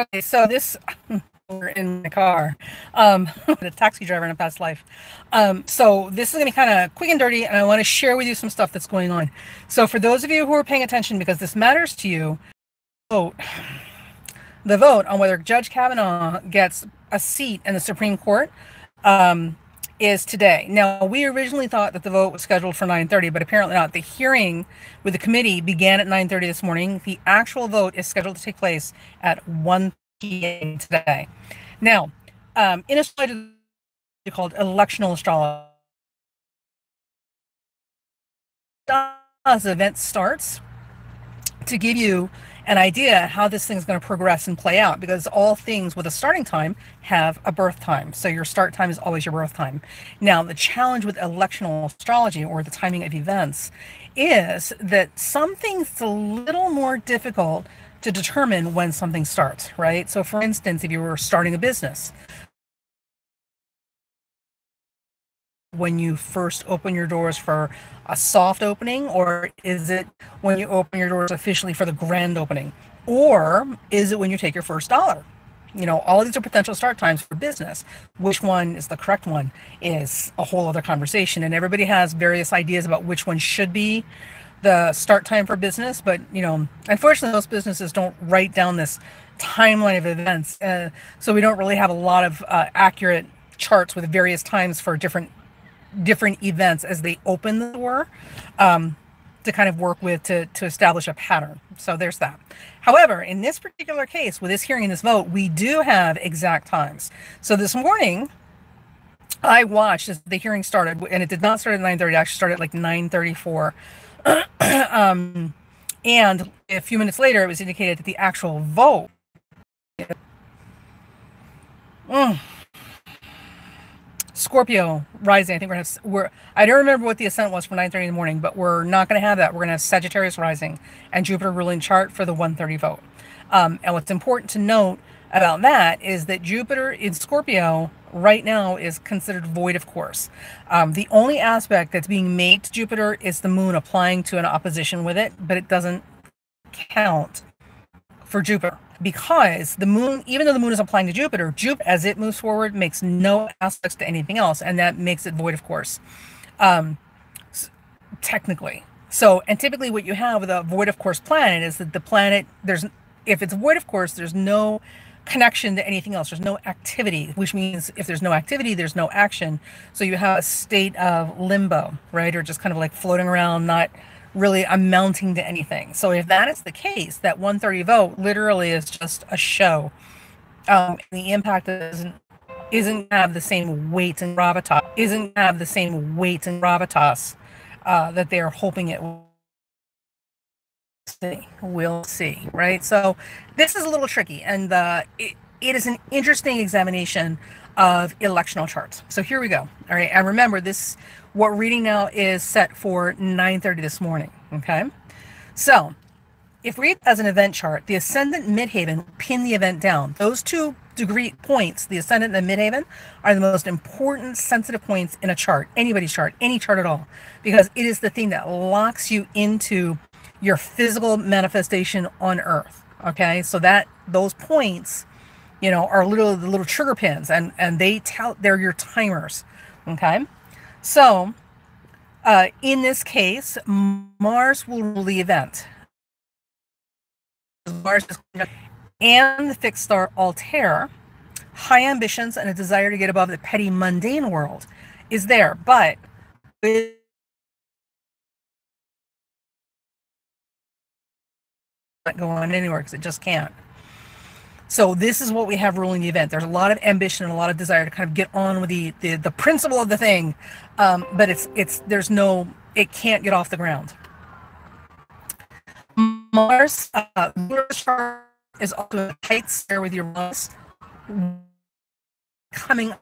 Okay, so this we're in my car, a taxi driver in a past life. So this is going to be kind of quick and dirty, and I want to share with you some stuff that's going on. So for those of you who are paying attention, because this matters to you, vote the vote on whether Judge Kavanaugh gets a seat in the Supreme Court is today. Now, we originally thought that the vote was scheduled for 9:30, but apparently not. The hearing with the committee began at 9:30 this morning. The actual vote is scheduled to take place at 1 p.m. today. Now, in astrology called electional astrology, as the event starts, to give you an idea how this thing's going to progress and play out, because all things with a starting time have a birth time. So your start time is always your birth time. Now, the challenge with electional astrology, or the timing of events, is that something's a little more difficult to determine when something starts, right? So for instance, if you were starting a business, when you first open your doors for a soft opening, or is it when you open your doors officially for the grand opening, or is it when you take your first dollar? You know, all of these are potential start times for business. Which one is the correct one is a whole other conversation, and everybody has various ideas about which one should be the start time for business. But you know, unfortunately, most businesses don't write down this timeline of events, so we don't really have a lot of accurate charts with various times for different events as they open the door, to kind of work with to establish a pattern. So there's that. However, in this particular case, with this hearing and this vote, we do have exact times. So this morning, I watched as the hearing started, and it did not start at 9:30. It actually started at like 9:34. And a few minutes later, it was indicated that the actual vote. Scorpio rising. I think I don't remember what the ascent was for 9:30 in the morning, but we're not going to have that. We're going to have Sagittarius rising and Jupiter ruling chart for the 1:30 vote. And what's important to note about that is that Jupiter in Scorpio right now is considered void of course. The only aspect that's being made to Jupiter is the moon applying to an opposition with it, but it doesn't count for Jupiter, because the moon, even though the moon is applying to Jupiter, as it moves forward, makes no aspects to anything else, and that makes it void of course, technically. So, and typically what you have with a void of course planet is that the planet, if it's void of course, there's no connection to anything else. There's no activity, which means if there's no activity, there's no action. So you have a state of limbo, right? Or just kind of like floating around, not really amounting to anything. So if that is the case, that 1:30 vote literally is just a show. The impact isn't have the same weight and gravitas, that they are hoping it will. We'll see, right? So this is a little tricky, and it is an interesting examination of electional charts. So here we go. All right, and remember this. What we're reading now is set for 9:30 this morning. Okay, so if we read as an event chart, the ascendant midhaven pin the event down. Those 2-degree points, the ascendant and the midhaven, are the most important sensitive points in a chart, anybody's chart, any chart at all, because it is the thing that locks you into your physical manifestation on Earth. Okay, so that those points, you know, are the little trigger pins, and they're your timers. Okay, so in this case, Mars will rule the event. Mars and the fixed star Altair, high ambitions and a desire to get above the petty mundane world is there, but not go on anywhere because it just can't. So this is what we have ruling the event. There's a lot of ambition and a lot of desire to kind of get on with the principle of the thing, but it can't get off the ground. Mars is also a tight square with Uranus coming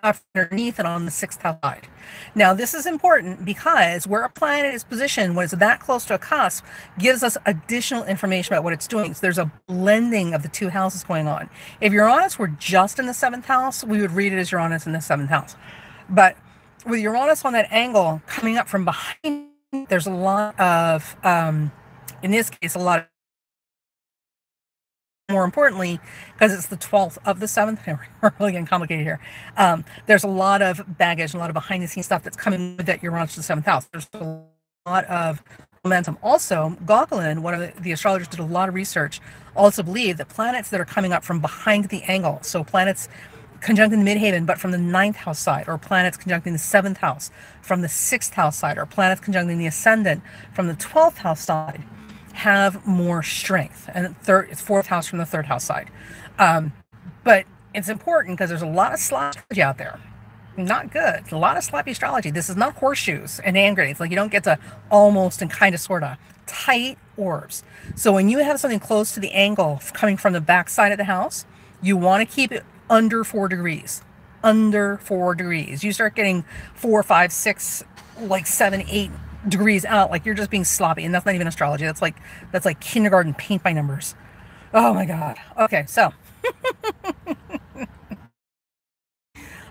up underneath and on the 6th house side. Now, this is important because where a planet is positioned, when it's that close to a cusp, gives us additional information about what it's doing. So there's a blending of the two houses going on. If Uranus were just in the 7th house, we would read it as Uranus in the 7th house. But with Uranus on that angle coming up from behind, there's a lot of, in this case, a lot of more importantly, because it's the 12th of the 7th, we're really getting complicated here. There's a lot of baggage, a lot of behind the scenes stuff that's coming with that Uranus to the 7th house. There's a lot of momentum. Also, Gauquelin, one of the astrologers, did a lot of research, also believed that planets that are coming up from behind the angle, so planets conjuncting the midheaven but from the 9th house side, or planets conjuncting the 7th house from the 6th house side, or planets conjuncting the ascendant from the 12th house side, have more strength. And it's 4th house from the 3rd house side. But it's important because there's a lot of sloppy out there. Not good. A lot of sloppy astrology. This is not horseshoes and hand grenades. Like, you don't get to almost and kind of sort of tight orbs. So when you have something close to the angle coming from the back side of the house, you want to keep it under 4 degrees. Under 4 degrees. You start getting 4, 5, 6, like 7, 8 degrees out, like you're just being sloppy, and that's not even astrology. That's like kindergarten paint by numbers. Oh my god. Okay, so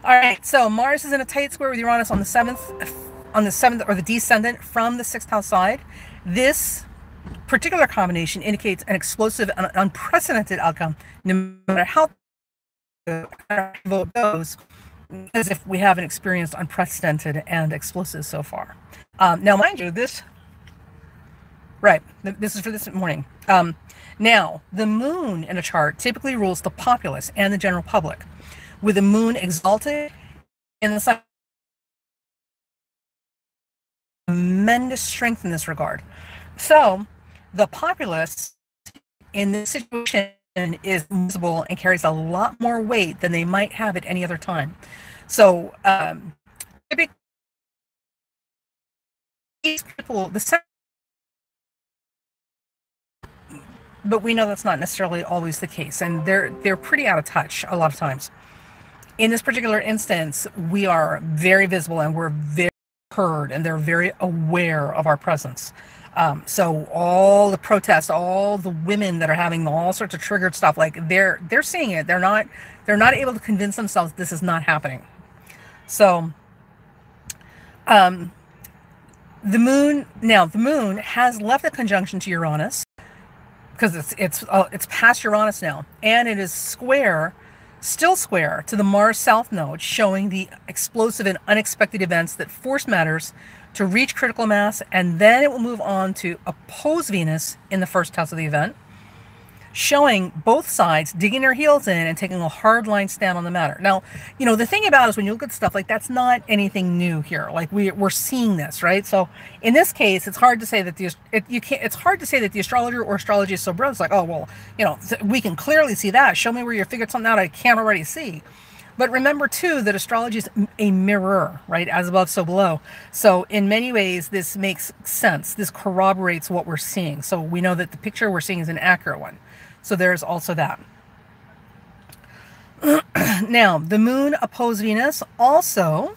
all right, so Mars is in a tight square with Uranus on the 7th, or the descendant from the 6th house side. This particular combination indicates an explosive and unprecedented outcome, no matter how the vote goes, as if we haven't experienced unprecedented and explosive so far. Now, mind you, this is for this morning. Now, the moon in a chart typically rules the populace and the general public, with the moon exalted in the sun. Tremendous strength in this regard. So, the populace in this situation is visible and carries a lot more weight than they might have at any other time. So, typically, these people, but we know that's not necessarily always the case, and they're pretty out of touch a lot of times. In this particular instance, we are very visible and we're very heard, and they're very aware of our presence. So all the protests, all the women that are having all sorts of triggered stuff, like they're seeing it. They're not able to convince themselves this is not happening. So the moon has left the conjunction to Uranus, because it's past Uranus now, and it is still square to the Mars South node, showing the explosive and unexpected events that force matters to reach critical mass, and then it will move on to oppose Venus in the 1st house of the event, showing both sides digging their heels in and taking a hardline stand on the matter. Now, the thing about it is, when you look at stuff like that's not anything new here. Like we're seeing this, right? So in this case, it's hard to say that it's hard to say that the astrologer or astrology is so broad. It's like, oh well, we can clearly see that. Show me where you figured something out I can't already see. But remember too that astrology is a mirror, right? As above, so below. So in many ways, this makes sense. This corroborates what we're seeing. So we know that the picture we're seeing is an accurate one. So there's also that. Now, the moon opposed Venus also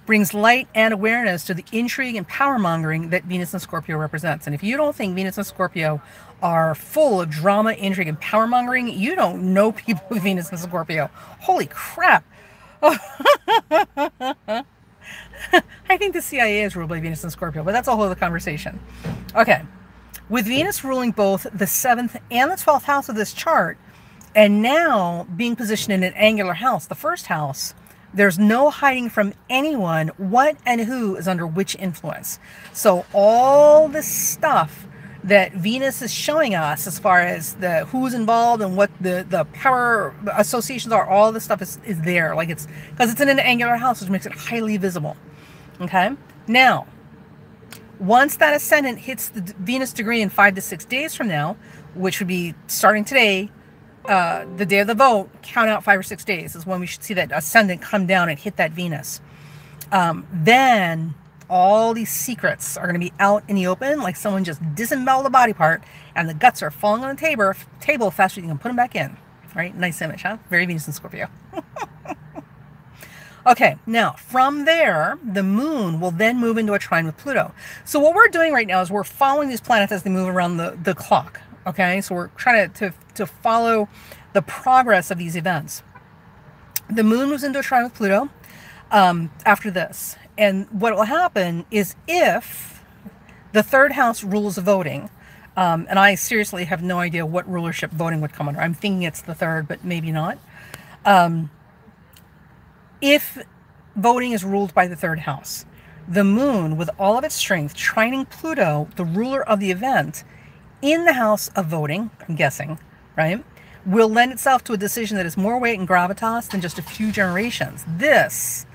brings light and awareness to the intrigue and power mongering that Venus and Scorpio represents. And if you don't think Venus and Scorpio are full of drama, intrigue, and power mongering, you don't know people with Venus and Scorpio. Holy crap. I think the CIA is ruled by Venus and Scorpio, but that's a whole other conversation. Okay. With Venus ruling both the 7th and the 12th house of this chart, and now being positioned in an angular house, the 1st house, there's no hiding from anyone what and who is under which influence. So all this stuff that Venus is showing us, as far as the who's involved and what the power associations are, all this stuff is there. Like, it's because it's in an angular house, which makes it highly visible. Okay? Now, once that ascendant hits the Venus degree in 5 to 6 days from now, which would be starting today, the day of the vote, count out 5 or 6 days is when we should see that ascendant come down and hit that Venus. Then all these secrets are going to be out in the open, like someone just disemboweled a body part and the guts are falling on the table faster than you can put them back in. Right? Nice image, huh? Very Venus and Scorpio. Okay, now from there, the moon will then move into a trine with Pluto. So what we're doing right now is we're following these planets as they move around the clock. Okay, so we're trying to follow the progress of these events. The moon moves into a trine with Pluto after this. And what will happen is, if the 3rd house rules voting, And I seriously have no idea what rulership voting would come under. I'm thinking it's the third, but maybe not. If voting is ruled by the third house, the moon, with all of its strength, trining Pluto, the ruler of the event, in the house of voting, I'm guessing, right, will lend itself to a decision that is more weight and gravitas than just a few generations. This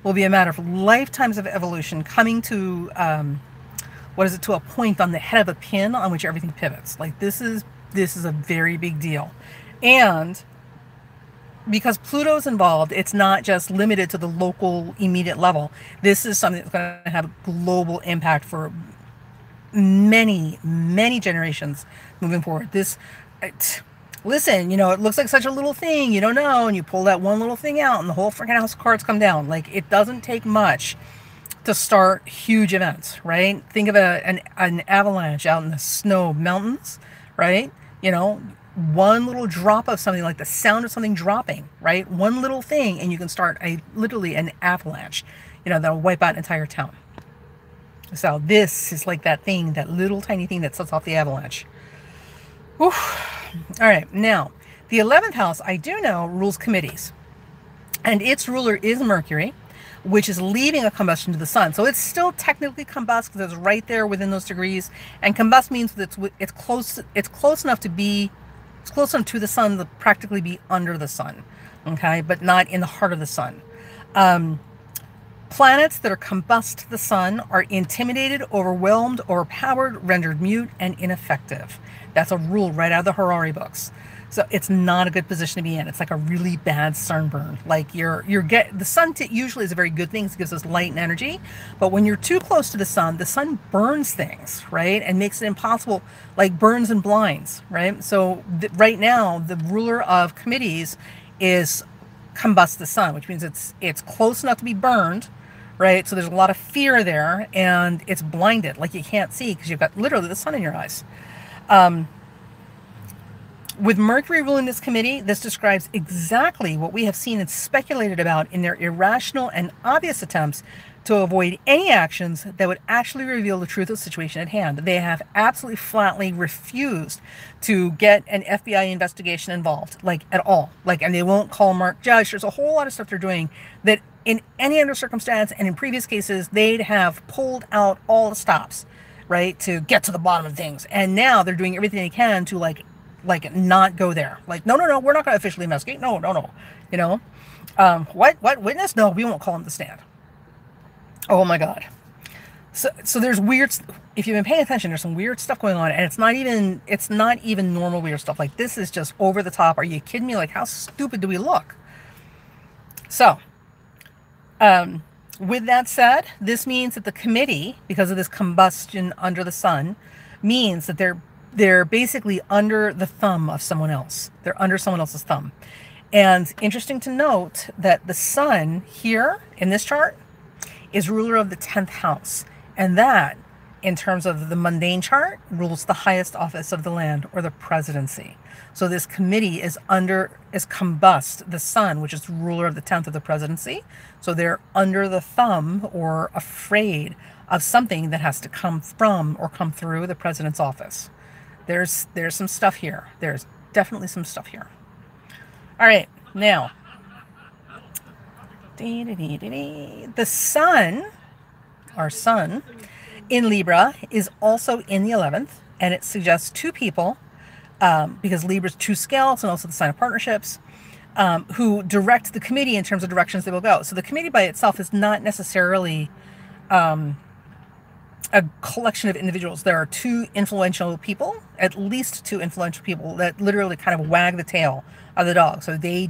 will be a matter of lifetimes of evolution coming to, to a point on the head of a pin on which everything pivots. Like, this is a very big deal. And because Pluto's involved, it's not just limited to the local immediate level. This is something that's going to have global impact for many, many generations moving forward. Listen, you know, it looks like such a little thing, you don't know, and you pull that one little thing out and the whole freaking house of cards come down. Like, it doesn't take much to start huge events, right? Think of an avalanche out in the snow mountains, right? You know, one little drop of something, like the sound of something dropping, right? One little thing, and you can start literally an avalanche, you know, that'll wipe out an entire town. So this is like that thing, that little tiny thing that sets off the avalanche. Whew. All right, now, the 11th house, I do know, rules committees. And its ruler is Mercury, which is leaving a combustion to the sun. So it's still technically combust because it's right there within those degrees. And combust means that it's close enough to the sun to practically be under the sun, okay, but not in the heart of the sun. Planets that are combust to the sun are intimidated, overwhelmed, overpowered, rendered mute, and ineffective. That's a rule right out of the Harari books. So it's not a good position to be in. It's like a really bad sunburn. Like the sun usually is a very good thing. It gives us light and energy. But when you're too close to the sun burns things, right? And makes it impossible, like burns and blinds, right? So right now, the ruler of committees is combust the sun, which means it's close enough to be burned, right? So there's a lot of fear there, and it's blinded, like you can't see because you've got literally the sun in your eyes. With Mercury ruling this committee, this describes exactly what we have seen and speculated about in their irrational and obvious attempts to avoid any actions that would actually reveal the truth of the situation at hand. They have absolutely flatly refused to get an FBI investigation involved, like at all. Like, and they won't call Mark Judge. There's a whole lot of stuff they're doing that in any other circumstance and in previous cases, they'd have pulled out all the stops, right, to get to the bottom of things. And now they're doing everything they can to like not go there. Like, no, we're not going to officially investigate. No. You know, what witness? No, we won't call him to stand. Oh my God. So there's weird, if you've been paying attention, there's some weird stuff going on, and it's not even normal weird stuff. Like, this is just over the top. Are you kidding me? Like, how stupid do we look? So, with that said, this means that the committee, because of this combustion under the sun, means that they're basically under the thumb of someone else. They're under someone else's thumb. And interesting to note that the sun here in this chart is ruler of the 10th house. And that, in terms of the mundane chart, rules the highest office of the land, or the presidency. So this committee is combust the sun, which is ruler of the 10th of the presidency. So they're under the thumb or afraid of something that has to come from or come through the president's office. There's some stuff here. There's definitely some stuff here. All right, now, the sun, our sun, in Libra is also in the 11th, and it suggests two people, because Libra's two scales and also the sign of partnerships, who direct the committee in terms of directions they will go. So the committee by itself is not necessarily a collection of individuals. There are two influential people, at least two influential people, that literally kind of wag the tail of the dog. So they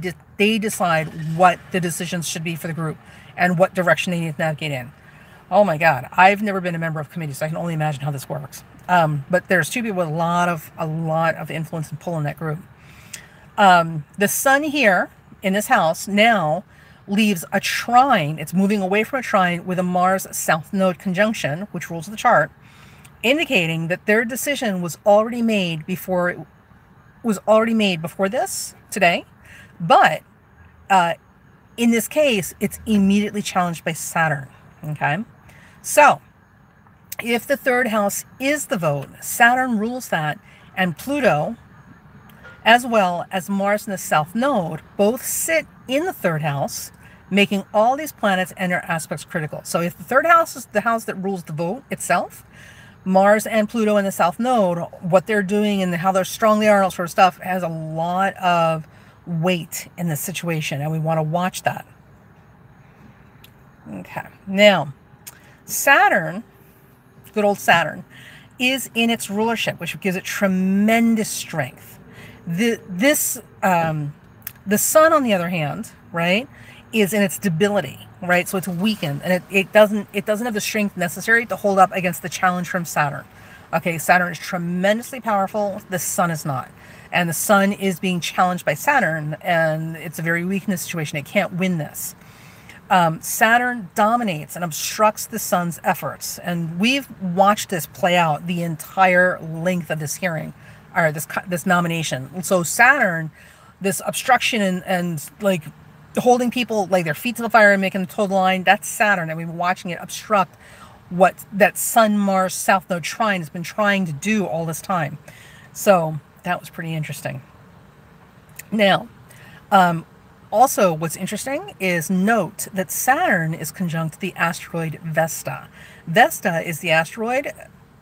decide what the decisions should be for the group and what direction they need to navigate in. Oh my God, I've never been a member of committees, so I can only imagine how this works. But there's two people with a lot of influence and pull in that group. The sun here in this house now leaves a trine. It's moving away from a trine with a Mars South Node conjunction, which rules the chart, indicating that their decision was already made before this today. But in this case, it's immediately challenged by Saturn. Okay, so If the third house is the vote, Saturn rules that, and Pluto, as well as Mars in the South Node, both sit in the third house, making all these planets and their aspects critical. So if the third house is the house that rules the vote itself, Mars and Pluto in the South Node, what they're doing and how they're strong they are and all sort of stuff has a lot of weight in this situation, and we want to watch that. Okay, now Saturn, good old Saturn, is in its rulership, which gives it tremendous strength. The Sun, on the other hand, right, is in its debility, right? So it's weakened, and it doesn't have the strength necessary to hold up against the challenge from Saturn. Okay, Saturn is tremendously powerful. The Sun is not, and the Sun is being challenged by Saturn, and it's a very weak in this situation. It can't win this. Saturn dominates and obstructs the Sun's efforts, and we've watched this play out the entire length of this hearing, or this nomination. So Saturn, this obstruction and like holding people like their feet to the fire and making them toe the line, that's Saturn, and we've been watching it obstruct what that Sun-Mars South Node trine has been trying to do all this time. So that was pretty interesting. Now, also, what's interesting is note that Saturn is conjunct the asteroid Vesta. Vesta is the asteroid,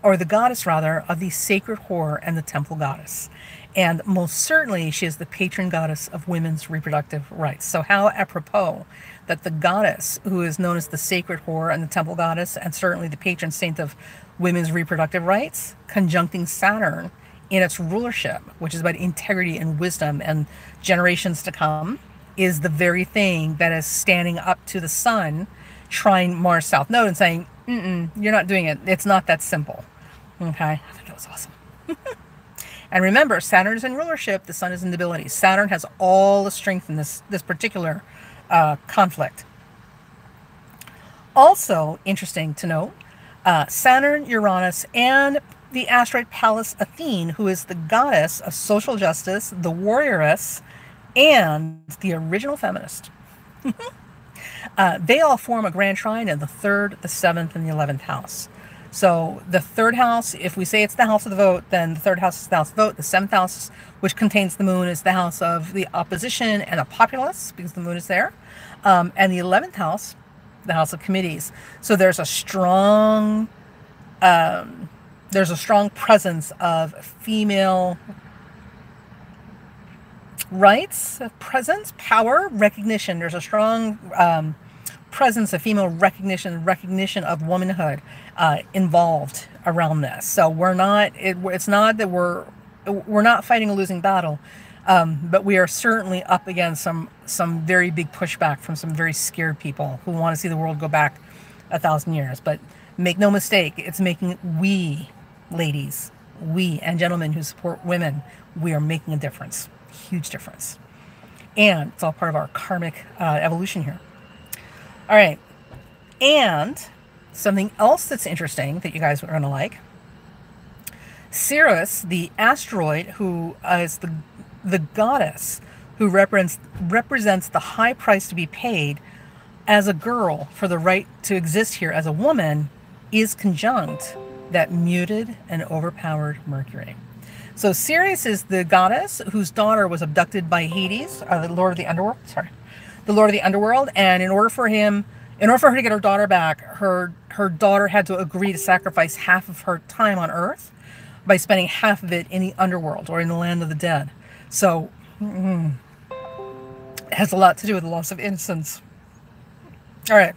or the goddess rather, of the sacred whore and the temple goddess. And most certainly, she is the patron goddess of women's reproductive rights. So how apropos that the goddess, who is known as the sacred whore and the temple goddess, and certainly the patron saint of women's reproductive rights, conjuncting Saturn in its rulership, which is about integrity and wisdom and generations to come, is the very thing that is standing up to the Sun, trine Mars South Node and saying, you're not doing it. It's not that simple. Okay, I thought that was awesome. And remember, Saturn is in rulership, the Sun is in debility. Saturn has all the strength in this particular conflict. Also interesting to note, Saturn, Uranus, and the asteroid Pallas Athene, who is the goddess of social justice, the warrioress, and the original feminist. They all form a grand trine in the 3rd, the 7th, and the 11th house. So the 3rd house, if we say it's the house of the vote, then the 3rd house is the house of the vote. The 7th house, which contains the moon, is the house of the opposition and the populace, because the moon is there. And the 11th house, the house of committees. So there's a strong presence of female rights, presence, power, recognition. There's a strong presence of female recognition of womanhood involved around this. So it's not that we're not fighting a losing battle, but we are certainly up against some very big pushback from some very scared people who want to see the world go back 1,000 years. But make no mistake, it's making we ladies, we and gentlemen who support women, we are making a difference. Huge difference. And it's all part of our karmic evolution here. All right. And something else that's interesting that you guys are going to like. Ceres, the asteroid who is the goddess who represents the high price to be paid as a girl for the right to exist here as a woman, is conjunct that muted and overpowered Mercury. So Ceres is the goddess whose daughter was abducted by Hades, the Lord of the Underworld. The Lord of the Underworld, and in order for her to get her daughter back, her daughter had to agree to sacrifice half of her time on Earth by spending half of it in the underworld or in the land of the dead. So it has a lot to do with the loss of innocence. All right.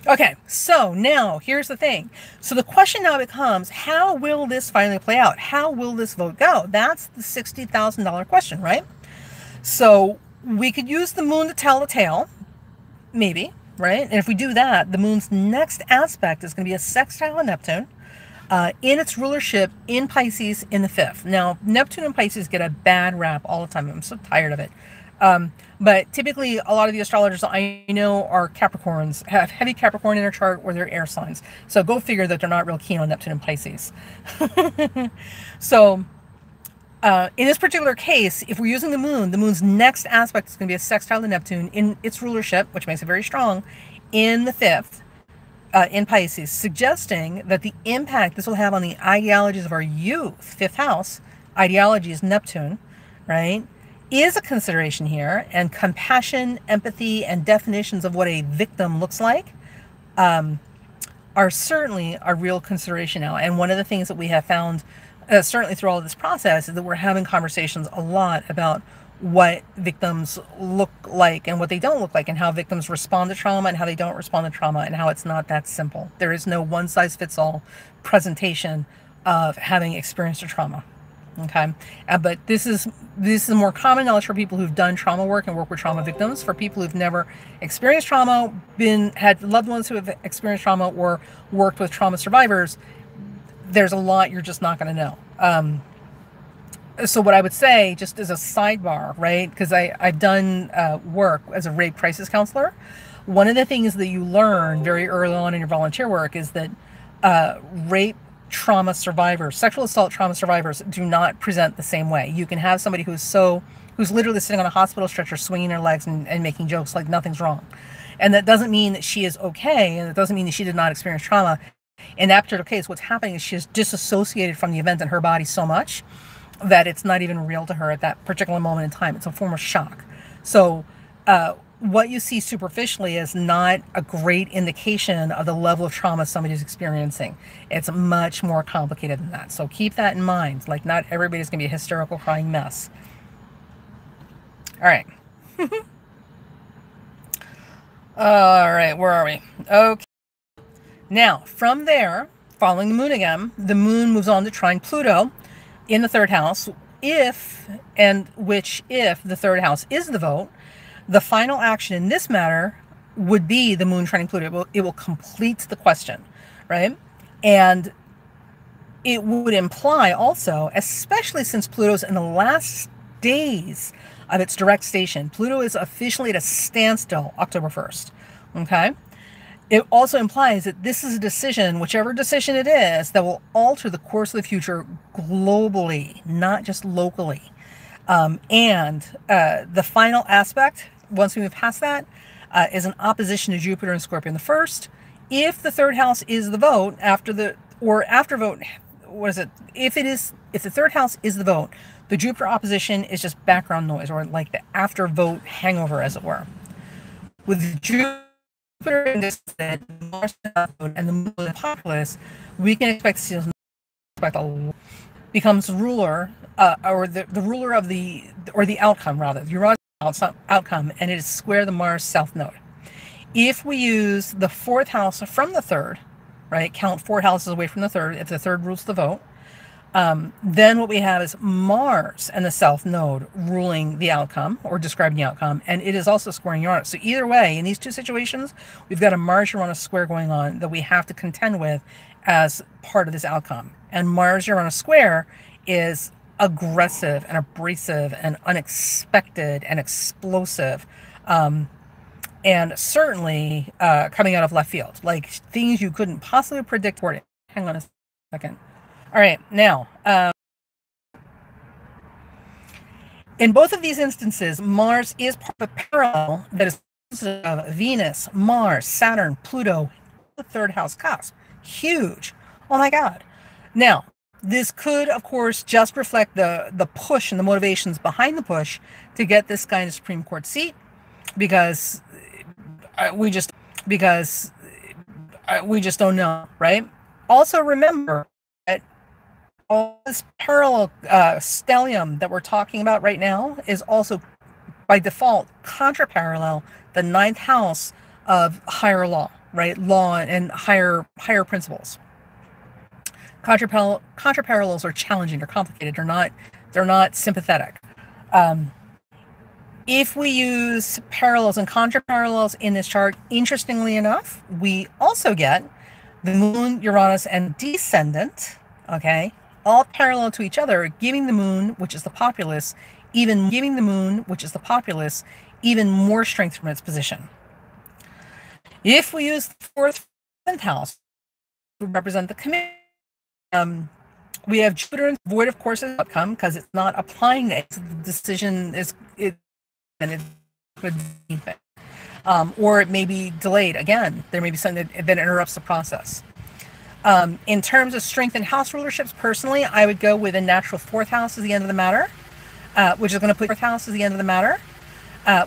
Okay, so now here's the thing. So the question now becomes, how will this finally play out? How will this vote go? That's the $60,000 question, right? So we could use the moon to tell the tale, maybe, right? And if we do that, the moon's next aspect is going to be a sextile of Neptune in its rulership in Pisces in the 5th. Now, Neptune and Pisces get a bad rap all the time. I'm so tired of it. But typically, a lot of the astrologers I know are Capricorns, have heavy Capricorn in their chart, or they're air signs. So go figure that they're not real keen on Neptune and Pisces. So in this particular case, if we're using the moon's next aspect is going to be a sextile to Neptune in its rulership, which makes it very strong, in the 5th. in Pisces, suggesting that the impact this will have on the ideologies of our youth, fifth house, ideology is Neptune, right, is a consideration here, and compassion, empathy, and definitions of what a victim looks like are certainly a real consideration now. And one of the things that we have found, certainly through all of this process, is that we're having conversations a lot about what victims look like and what they don't look like, and how victims respond to trauma and how they don't respond to trauma, and how it's not that simple. There is no one-size-fits-all presentation of having experienced a trauma. Okay, but this is more common knowledge for people who've done trauma work and work with trauma victims. For people who've never experienced trauma, had loved ones who have experienced trauma, or worked with trauma survivors, there's a lot you're just not going to know. So what I would say, just as a sidebar, right, because I've done work as a rape crisis counselor, one of the things that you learn very early on in your volunteer work is that rape trauma survivors, sexual assault trauma survivors, do not present the same way. You can have somebody who's literally sitting on a hospital stretcher swinging her legs and making jokes like nothing's wrong. And that doesn't mean that she is okay, and it doesn't mean that she did not experience trauma. In that particular case, what's happening is she is disassociated from the event in her body so much that it's not even real to her at that particular moment in time. It's a form of shock. So what you see superficially is not a great indication of the level of trauma somebody's experiencing. It's much more complicated than that. So keep that in mind. Like, not everybody's going to be a hysterical crying mess. All right. All right, where are we? Okay. Now, from there, following the moon again, the moon moves on to trine Pluto in the third house, if the third house is the vote. The final action in this matter would be the moon trining Pluto. It will complete the question, right? And it would imply also, especially since Pluto's in the last days of its direct station, Pluto is officially at a standstill October 1st, okay? It also implies that this is a decision, whichever decision it is, that will alter the course of the future globally, not just locally. And the final aspect, once we move past that, is an opposition to Jupiter and Scorpio in the first. If the third house is the vote, after vote, if the third house is the vote, the Jupiter opposition is just background noise, or like the after vote hangover, as it were. With Jupiter in this, Mars and the moon in the populace, we can expect to see becomes ruler, or the ruler of the outcome, rather, the Uranus outcome, and it is square the Mars south node. If we use the fourth house from the third, right, count 4 houses away from the third, if the third rules the vote, then what we have is Mars and the south node ruling the outcome, or describing the outcome, and it is also squaring Uranus. So either way, in these two situations, we've got a Mars-Uranus square going on that we have to contend with as part of this outcome. And Mars-Uranus square is aggressive and abrasive and unexpected and explosive, and certainly coming out of left field, like things you couldn't possibly predict. Hang on a second. All right, now, in both of these instances, Mars is part of a parallel that is of Venus, Mars, Saturn, Pluto, the third house cusp. Huge. Oh my God. Now, this could, of course, just reflect the push and the motivations behind the push to get this guy in a Supreme Court seat, because we just don't know, right? Also, remember that all this parallel stellium that we're talking about right now is also, by default, contra-parallel the ninth house of higher law, right? Law and higher principles. Contra-parallels are challenging, they're complicated, they're not sympathetic. If we use parallels and contra-parallels in this chart, interestingly enough, we also get the moon, Uranus, and descendant, okay, all parallel to each other, giving the moon, which is the populace, even more strength from its position. If we use the fourth house to represent the committee, we have Jupiter void, of course, as outcome, because it's not applying it. The decision is it, and it's good. or it may be delayed. Again, there may be something that interrupts the process. In terms of strength and house rulerships, personally, I would go with a natural fourth house as the end of the matter, which is going to put fourth house as the end of the matter,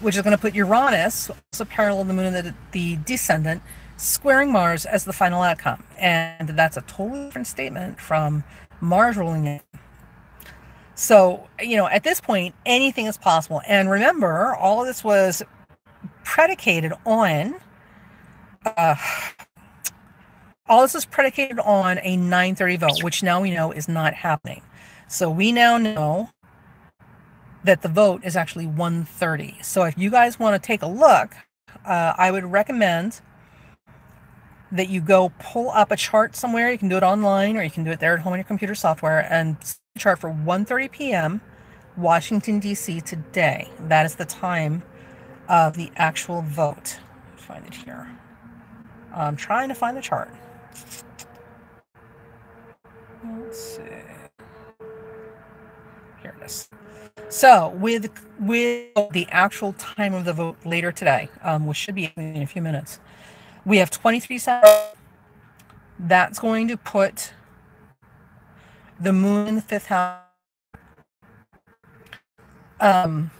which is going to put Uranus, also parallel the moon and the descendant, squaring Mars as the final outcome. And that's a totally different statement from Mars ruling it. So, at this point, anything is possible. And remember, all of this was predicated on all this is predicated on a 9:30 vote, which now we know is not happening. So we now know that the vote is actually 1:30. So if you guys want to take a look, I would recommend that you go pull up a chart somewhere. You can do it online, or you can do it there at home on your computer software, and chart for 1:30 p.m. Washington, D.C. today. That is the time of the actual vote. Let's find it here. I'm trying to find the chart. Let's see. Here it is. So with the actual time of the vote later today, which should be in a few minutes, we have 23 seconds. That's going to put the moon in the fifth house.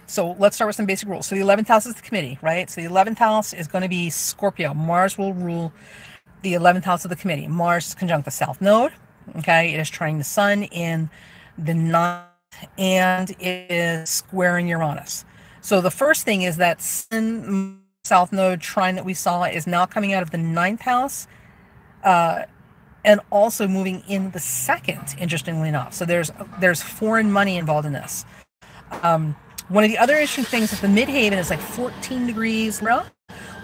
So let's start with some basic rules. So the 11th house is the committee, right? So the 11th house is going to be Scorpio. Mars will rule the 11th house of the committee. Mars is conjunct the south node. Okay, it is trining the sun in the 9th, and it is squaring Uranus. So the first thing is that sun south node trine that we saw is now coming out of the 9th house, and also moving in the 2nd, interestingly enough. So there's foreign money involved in this. One of the other interesting things is the midhaven is like 14 degrees.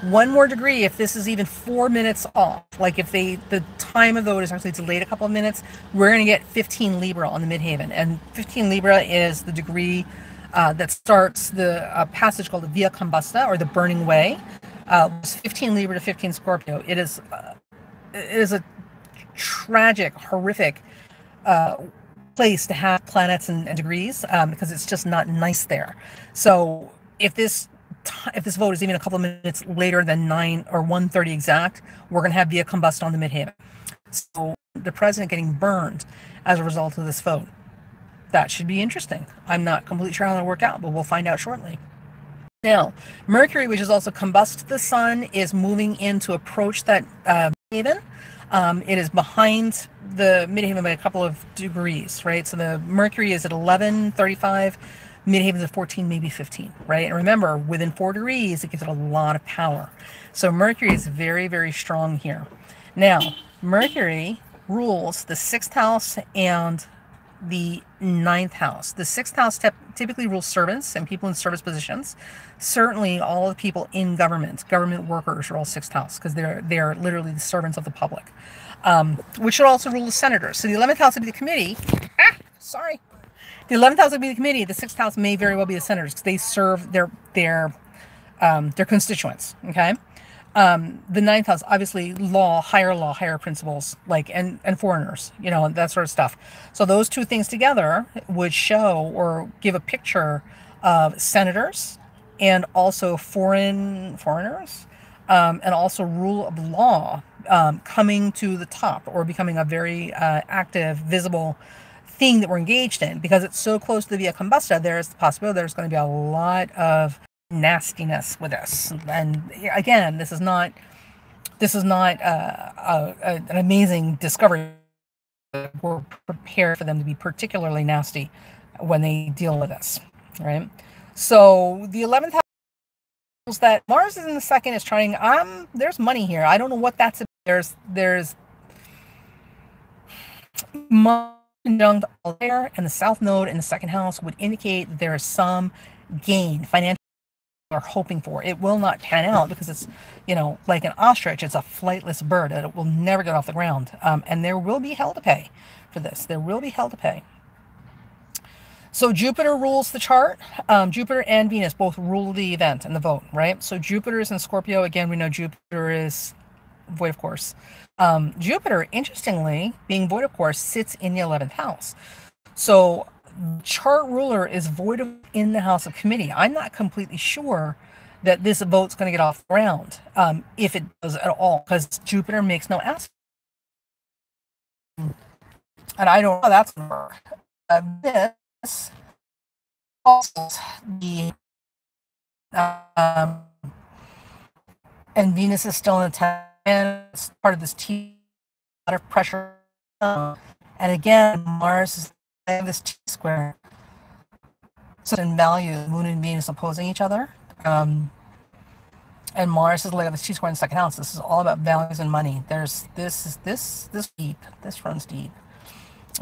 One more degree if this is even 4 minutes off. Like if the time of vote is actually delayed a couple of minutes, we're going to get 15 Libra on the midhaven. And 15 Libra is the degree that starts the passage called the Via Combusta, or the burning way. 15 Libra to 15 Scorpio. It is a tragic, horrific place to have planets and degrees, because it's just not nice there. So if this vote is even a couple of minutes later than 9 or 1:30 exact, we're going to have Via Combusta on the midhaven. So the president getting burned as a result of this vote. That should be interesting. I'm not completely sure how that'll work out, but we'll find out shortly. Now, Mercury, which is also combust the sun, is moving in to approach that midhaven. It is behind the midhaven by a couple of degrees, right? So the Mercury is at 11:35. Midhaven's at 14, maybe 15, right? And remember, within 4 degrees, it gives it a lot of power. So Mercury is very, very strong here. Now, Mercury rules the 6th house and the 9th house. The 6th house typically rules servants and people in service positions. Certainly, all the people in government workers are all 6th house, because they're literally the servants of the public, which should also rule the senators. So the 11th house would be the committee. The 11th house would be the committee. The 6th house may very well be the senators, because they serve their constituents. Okay. The 9th house, obviously, higher principles, and foreigners, that sort of stuff. So those two things together would show or give a picture of senators and also foreigners, and also rule of law coming to the top, or becoming a very active, visible thing that we're engaged in. Because it's so close to the Via Combusta, there's the possibility there's going to be a lot of nastiness with this. And again, this is not an amazing discovery. We're prepared for them to be particularly nasty when they deal with this, right? So the 11th house, that Mars is in the 2nd, is trying. There's money here. I don't know what that's about. There's Mars conjunct there, and the South Node in the 2nd house would indicate that there is some gain, financial, are hoping for. It will not pan out, because it's, like an ostrich, it's a flightless bird, and it will never get off the ground. And there will be hell to pay for this. There will be hell to pay. So Jupiter rules the chart. Jupiter and Venus both rule the event and the vote, right? So Jupiter is in Scorpio. Again, we know Jupiter is void of course. Jupiter, interestingly, being void of course, sits in the 11th house. So chart ruler is void in the house of committee. I'm not completely sure that this vote's going to get off the ground, if it does at all, because Jupiter makes no aspect. And I don't know how that's going to work. This also the and Venus is still in the 10th, and it's part of this T, a lot of pressure. And again, Mars is this T square. So in value, Moon and Venus opposing each other. And Mars is like this T square in the second house. This is all about values and money. There's this deep. This runs deep.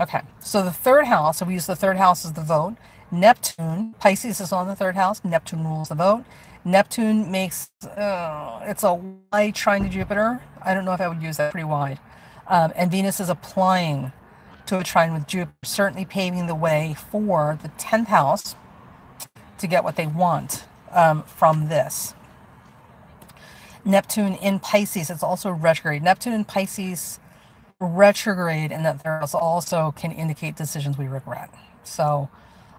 Okay, so the third house, so we use the third house as the vote. Neptune, Pisces is on the third house. Neptune rules the vote. Neptune makes, it's a wide trine to Jupiter. I don't know if I would use that, pretty wide. And Venus is applying to a trine with Jupiter, certainly paving the way for the 10th house to get what they want from this. Neptune in Pisces, it's also retrograde. Neptune in Pisces retrograde, and that there also can indicate decisions we regret. So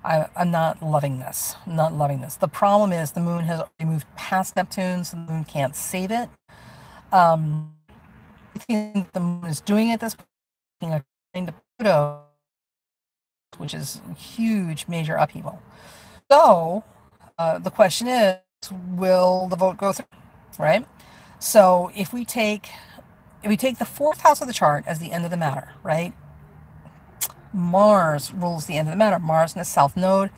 I'm not loving this. I'm not loving this. The problem is the moon has already moved past Neptune, so the moon can't save it. I think the moon is doing it this point, according to Pluto, which is a huge, major upheaval. So the question is, will the vote go through? Right? So if we take the fourth house of the chart as the end of the matter, right? Mars rules the end of the matter. Mars in the south node,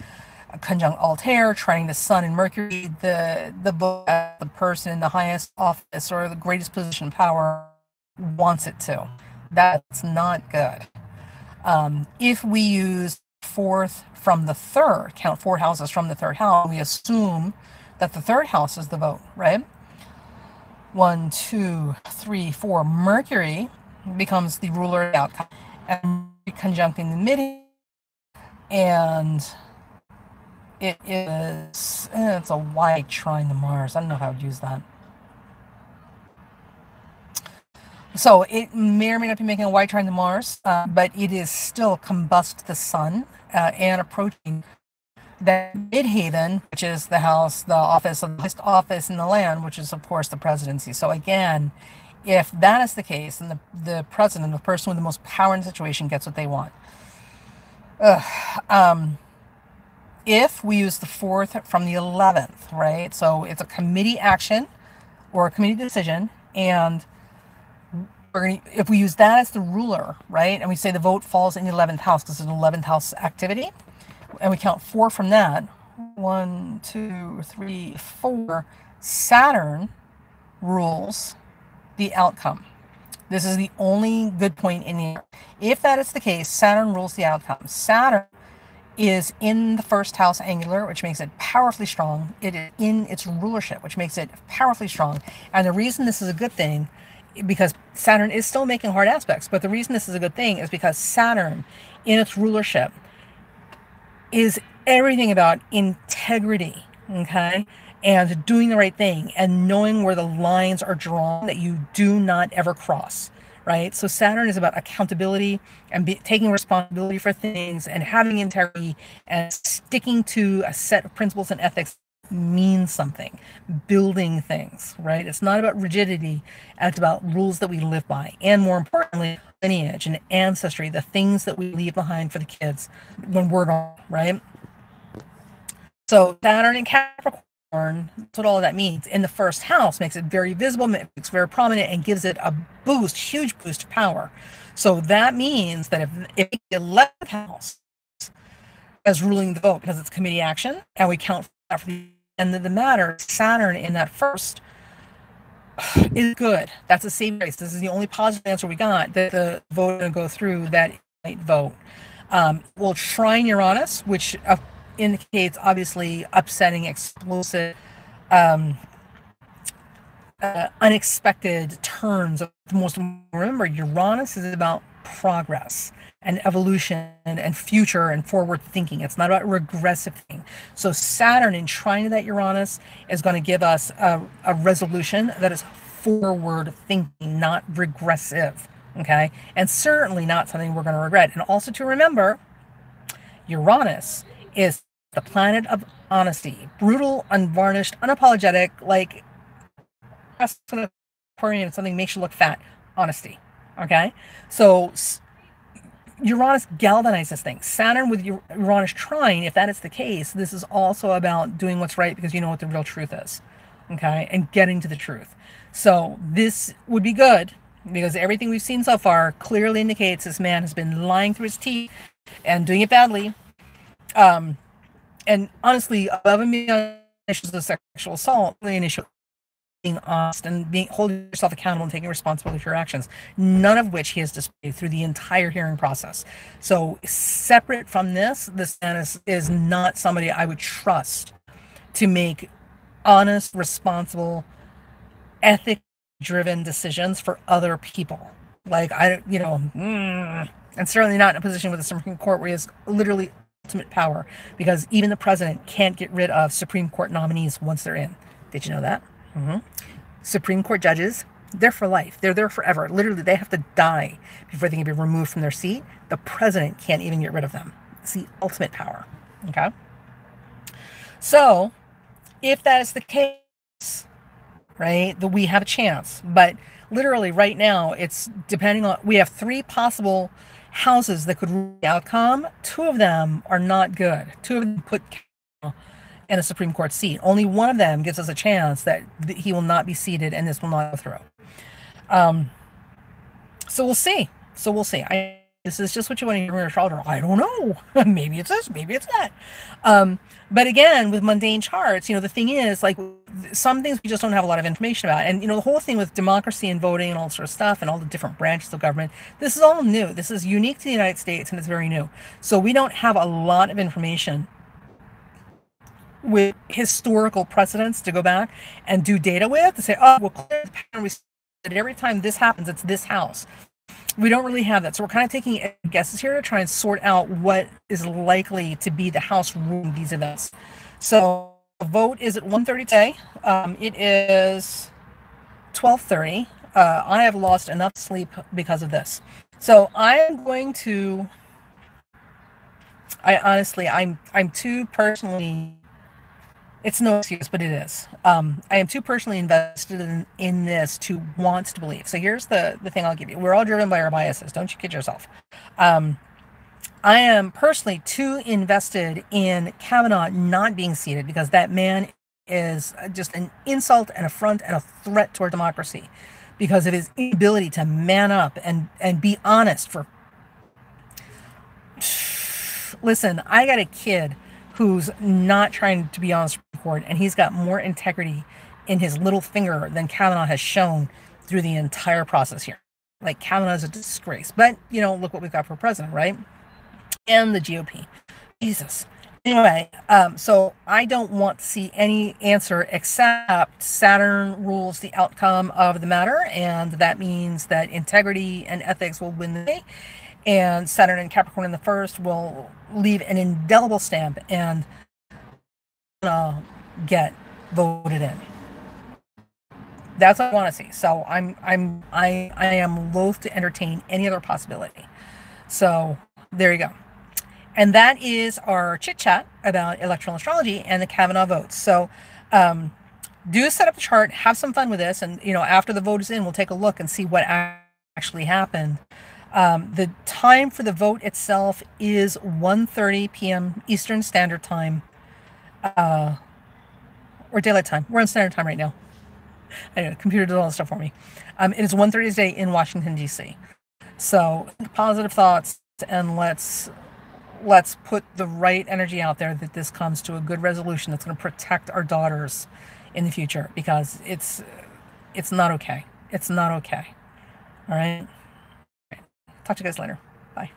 conjunct Altair, trining the Sun and Mercury. The person in the highest office or the greatest position of power wants it to. That's not good. If we use fourth from the third, count 4 houses from the third house, we assume that the third house is the vote, right? 1, 2, 3, 4. Mercury becomes the ruler of the outcome, and conjuncting the mid, and it's a wide trine to Mars. I don't know how I would use that. So it may or may not be making a wide trine to Mars, but it is still combust the Sun and approaching that midhaven, which is the house, the office of the highest office in the land, which is of course the presidency. So again, if that is the case, then the president, the person with the most power in the situation, gets what they want. If we use the fourth from the 11th, right? So it's a committee action or a committee decision, and if we use that as the ruler, right? And we say the vote falls in the 11th house because it's an 11th house activity, and we count 4 from that. 1, 2, 3, 4. Saturn rules the outcome. This is the only good point in here. If that is the case, Saturn rules the outcome. Saturn is in the first house angular, which makes it powerfully strong. It is in its rulership, which makes it powerfully strong. And the reason this is a good thing, because Saturn is still making hard aspects, but the reason this is a good thing is because Saturn in its rulership is everything about integrity, okay? And doing the right thing and knowing where the lines are drawn that you do not ever cross, right? So Saturn is about accountability and taking responsibility for things and having integrity and sticking to a set of principles and ethics means something, building things, right? It's not about rigidity, it's about rules that we live by, and more importantly, lineage and ancestry, the things that we leave behind for the kids when we're gone, right? So Saturn in Capricorn, that's what all of that means. In the first house, makes it very visible, makes it very prominent, and gives it a boost, huge boost of power. So that means that if the 11th house is ruling the vote because it's committee action, and we count that for the end of the matter, Saturn in that first is good. That's a safe race. This is the only positive answer we got, that the vote is going to go through that vote. We'll trine Uranus, which indicates obviously upsetting, explosive, unexpected turns. Remember, Uranus is about progress and evolution and future and forward thinking. It's not about regressive thinking. So Saturn in trine to that Uranus is going to give us a resolution that is forward thinking, not regressive, okay? And certainly not something we're going to regret. And also to remember, Uranus is the planet of honesty, brutal, unvarnished, unapologetic, like Aquarian, something makes you look fat. Honesty. Okay? So Uranus galvanizes things. Saturn with Uranus trine, if that is the case, this is also about doing what's right because you know what the real truth is. Okay? And getting to the truth. So this would be good because everything we've seen so far clearly indicates this man has been lying through his teeth and doing it badly. And honestly, above and beyond issues of sexual assault, really an issue of being honest and holding yourself accountable and taking responsibility for your actions, none of which he has displayed through the entire hearing process. So separate from this man is not somebody I would trust to make honest, responsible, ethic-driven decisions for other people. Like, and certainly not in a position with the Supreme Court where he has literally ultimate power, because even the president can't get rid of Supreme Court nominees once they're in. Did you know that? Mm-hmm. Supreme Court judges, they're for life. They're there forever. Literally, they have to die before they can be removed from their seat. The president can't even get rid of them. It's the ultimate power. Okay? So, if that is the case, right, that we have a chance. But literally right now, it's depending on, we have 3 possible houses that could rule the outcome. 2 of them are not good. 2 of them put in a Supreme Court seat. Only one of them gives us a chance that he will not be seated and this will not go through. So we'll see. This is just what you want to hear from your astrologer. I don't know. Maybe it's this, maybe it's that. But again, with mundane charts, the thing is, like, some things we just don't have a lot of information about. And, the whole thing with democracy and voting and all sort of stuff and all the different branches of government, this is all new. This is unique to the United States and it's very new. So we don't have a lot of information with historical precedents to go back and do data with to say, oh, well, clear the pattern. We said every time this happens, it's this house. We don't really have that. So we're kind of taking guesses here to try and sort out what is likely to be the house ruling these events. So the vote is at 1:30 today. It is 12:30. I have lost enough sleep because of this. So I'm too personally, it's no excuse, but it is. I am too personally invested in this to want to believe. So here's the thing I'll give you. We're all driven by our biases. Don't you kid yourself. I am personally too invested in Kavanaugh not being seated because that man is just an insult and affront and a threat toward democracy because of his inability to man up and be honest. Listen, I got a kid who's not trying to be on the Supreme Court, and he's got more integrity in his little finger than Kavanaugh has shown through the entire process here. Like, Kavanaugh's a disgrace. But, look what we've got for president, right? And the GOP. Jesus. Anyway, so I don't want to see any answer except Saturn rules the outcome of the matter, and that means that integrity and ethics will win the day. And Saturn and Capricorn in the first will leave an indelible stamp and get voted in. That's what I want to see. So I am loath to entertain any other possibility. So there you go. And that is our chit chat about electoral astrology and the Kavanaugh votes. So do set up the chart, have some fun with this, and after the vote is in, we'll take a look and see what actually happened. The time for the vote itself is 1:30 p.m. Eastern Standard Time, or Daylight Time. We're on Standard Time right now. I know, the computer does all this stuff for me. It is 1:30 today in Washington, D.C. So positive thoughts, and let's put the right energy out there that this comes to a good resolution that's going to protect our daughters in the future, because it's not okay. It's not okay. All right. Talk to you guys later. Bye.